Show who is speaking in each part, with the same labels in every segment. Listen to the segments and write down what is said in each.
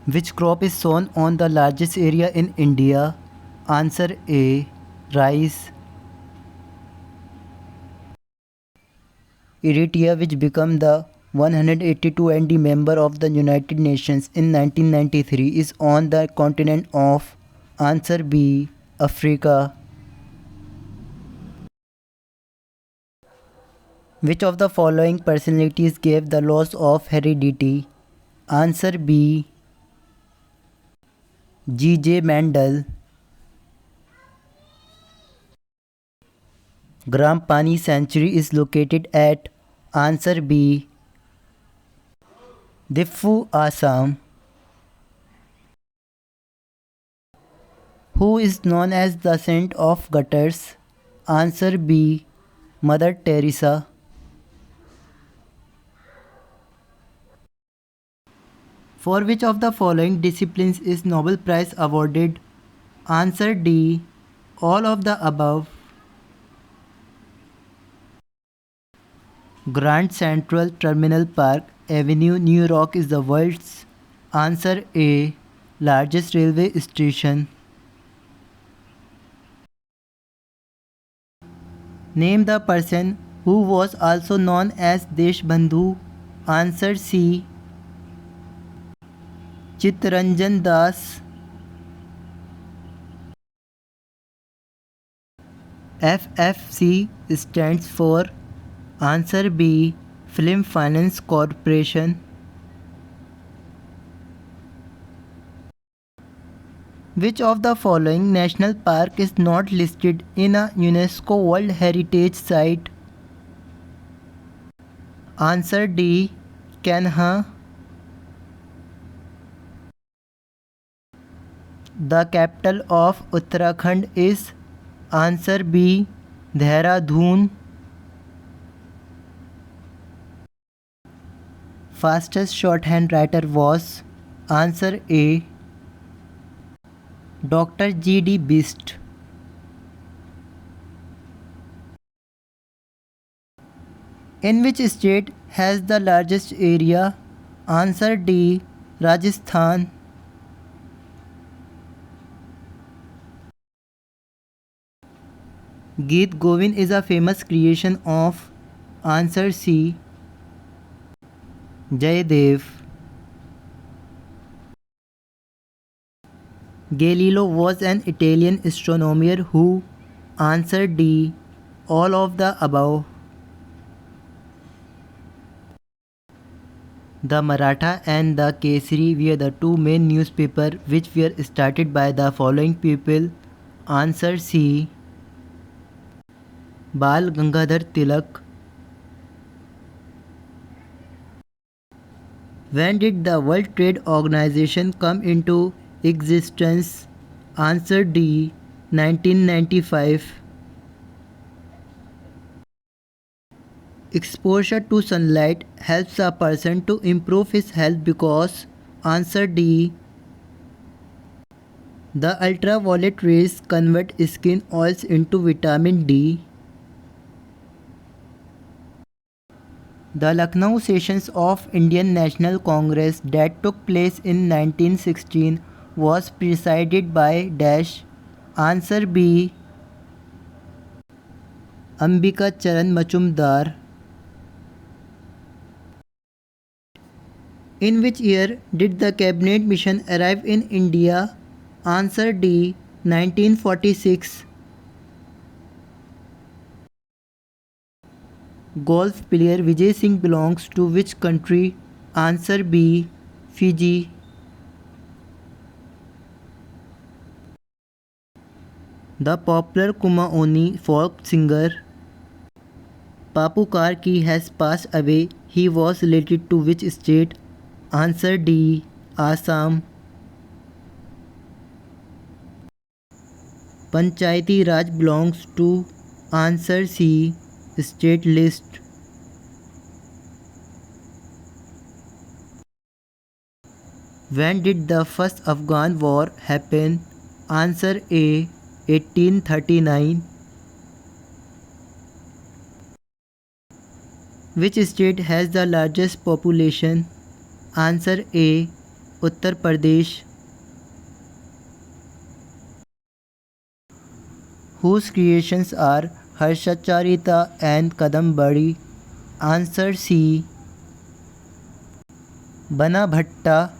Speaker 1: Which crop is sown on the largest area in India? Answer A. Rice. Eritrea, which became the 182 nd member of the United Nations in 1993, is on the continent of. Answer B. Africa. Which of the following personalities gave the laws of heredity? Answer B. G.J. Mendel. Gram Pani Sanctuary is located at. Answer B. Diffu, Assam. Who is known as the saint of gutters? Answer B. Mother Teresa. For which of the following disciplines is Nobel Prize awarded? Answer D. All of the above. Grand Central Terminal Park Avenue, New York is the world's. Answer A. Largest railway station. Name the person who was also known as Deshbandhu. Answer C. Chittaranjan Das. FFC stands for. Answer B. Film Finance Corporation. Which of the following national park is not listed in a UNESCO World Heritage Site? Answer D. Kanha. The capital of Uttarakhand is. Answer B. Dehradun. Fastest shorthand writer was. Answer A. Dr. G.D. Bist. In which state has the largest area? Answer D. Rajasthan. Geet Govind is a famous creation of. Answer C. Jayadev. Galileo was an Italian astronomer who. Answer D. All of the above. The Maratha and the Kesari were the two main newspapers which were started by the following people. Answer C. Bal Gangadhar Tilak. When did the World Trade Organization come into existence? Answer D. 1995. Exposure to sunlight helps a person to improve his health because. Answer D. The ultraviolet rays convert skin oils into vitamin D. The Lucknow sessions of Indian National Congress that took place in 1916 was presided by dash. Answer B. Ambika Charan Majumdar. In which year did the cabinet mission arrive in India? Answer D. 1946. Golf player Vijay Singh belongs to which country? Answer B. Fiji. The popular Kumaoni folk singer Papu Karki has passed away. He was related to which state? Answer D. Assam. Panchayati Raj belongs to. Answer C. State list. When did the first Afghan war happen? Answer A. 1839. Which state has the largest population? Answer A. Uttar Pradesh. Whose creations are Harshacharita and Kadambari? Answer C. Bana Bhatta.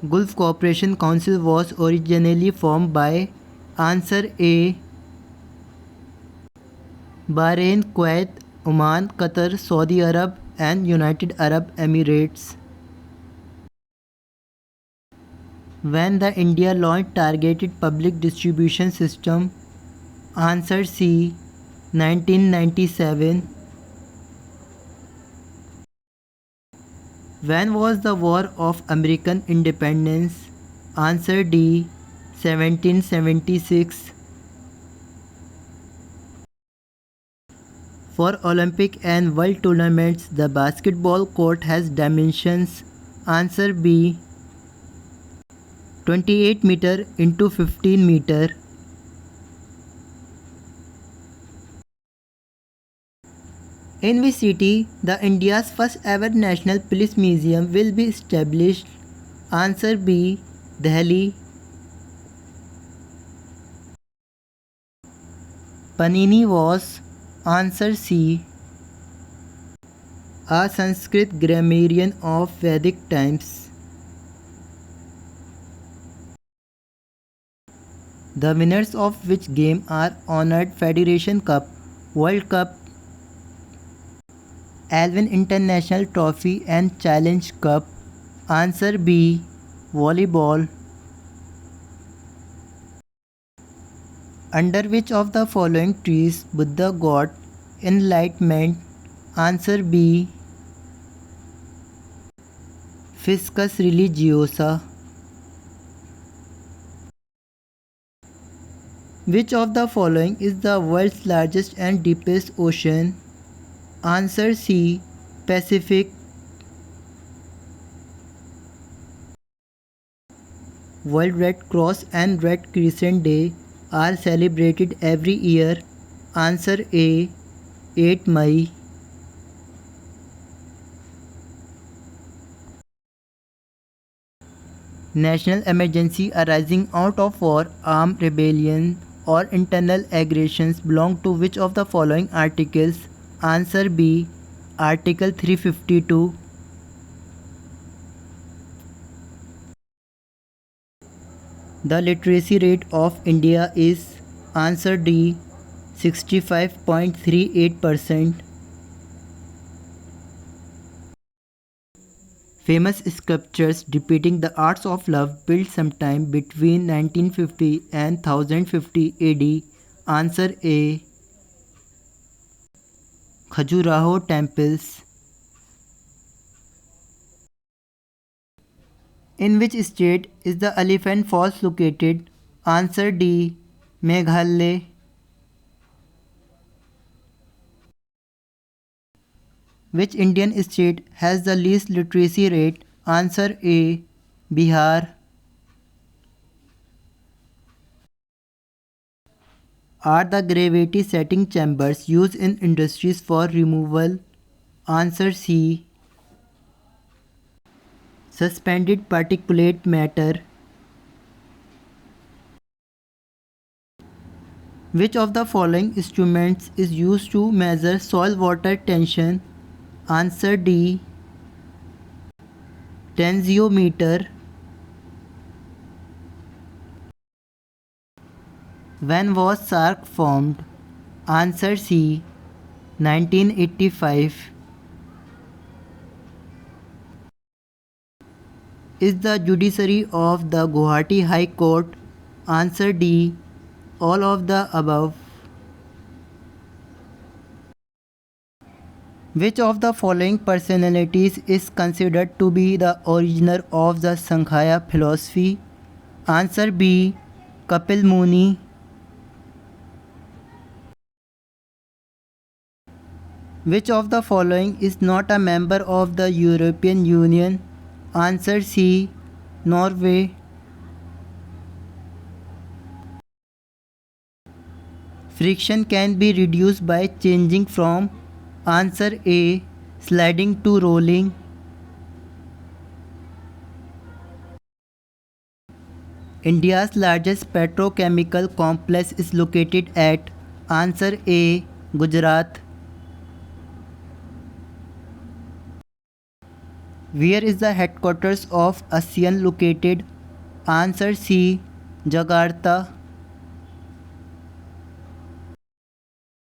Speaker 1: Gulf Cooperation Council was originally formed by. Answer A. Bahrain, Kuwait, Oman, Qatar, Saudi Arab and United Arab Emirates. When the India launched targeted public distribution system? Answer C. 1997. When was the War of American Independence? Answer D. 1776. For Olympic and World tournaments, the basketball court has dimensions. Answer B. 28 meter into 15 meter. In which city the India's first ever National Police Museum will be established? Answer B. Delhi. Panini was. Answer C. A Sanskrit grammarian of Vedic times. The winners of which game are honored Federation Cup, World Cup, Alvin International Trophy and Challenge Cup? Answer B. Volleyball. Under which of the following trees Buddha got enlightenment? Answer B. Ficus religiosa. Which of the following is the world's largest and deepest ocean? Answer C. Pacific. World Red Cross and Red Crescent Day are celebrated every year. Answer A. 8 May. National emergency arising out of war, armed rebellion or internal aggressions belong to which of the following articles? Answer B. Article 352. The literacy rate of India is. Answer D. 65.38%. Famous sculptures depicting the arts of love built sometime between 1950 and 1050 AD. Answer A. Khajuraho temples. In which state is the Elephant Falls located? Answer D. Meghalaya. Which Indian state has the least literacy rate? Answer A. Bihar. Are the gravity setting chambers used in industries for removal? Answer C. Suspended particulate matter. Which of the following instruments is used to measure soil water tension? Answer D. Tensiometer. When was SAARC formed? Answer C. 1985. Is the judiciary of the Guwahati High Court? Answer D. All of the above. Which of the following personalities is considered to be the originator of the Sankhya philosophy? Answer B. Kapil Muni. Which of the following is not a member of the European Union? Answer C. Norway. Friction can be reduced by changing from. Answer A. Sliding to rolling. India's largest petrochemical complex is located at. Answer A. Gujarat. Where is the headquarters of ASEAN located? Answer C. Jakarta.